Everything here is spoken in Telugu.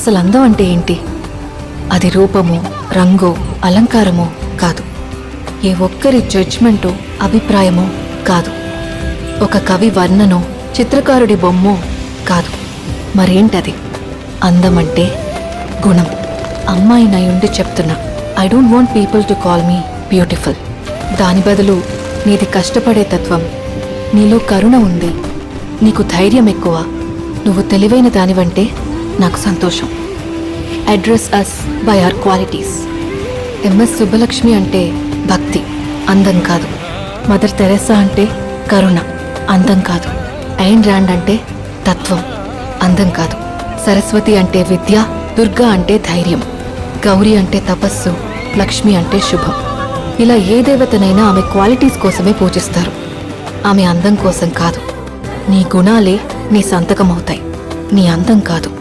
అసలు అందం అంటే ఏంటి? అది రూపమో, రంగో, అలంకారమో కాదు. ఏ ఒక్కరి జడ్జ్మెంటో, అభిప్రాయమో కాదు. ఒక కవి వర్ణనో, చిత్రకారుడి బొమ్మో కాదు. మరేంటది? అందమంటే గుణం. అమ్మాయినై ఉండి చెప్తున్నా, I don't want people to call me beautiful. దాని బదులు నీది కష్టపడే తత్వం, నీలో కరుణ ఉంది, నీకు ధైర్యం ఎక్కువ, నువ్వు తెలివైన దానివంటే నాకు సంతోషం. Address us by our qualities. MS Subbalakshmi అంటే భక్తి, అందం కాదు. మదర్ తెరెసా అంటే కరుణ, అందం కాదు. ఐన్ ర్యాండ్ అంటే తత్వం, అందం కాదు. సరస్వతి అంటే విద్య, దుర్గా అంటే ధైర్యం, గౌరీ అంటే తపస్సు, లక్ష్మి అంటే శుభం. ఇలా ఏ దేవతనైనా ఆమె క్వాలిటీస్ కోసమే పూజిస్తారు, ఆమె అందం కోసం కాదు. నీ గుణాలే నీ సంతకమవుతాయి, నీ అందం కాదు.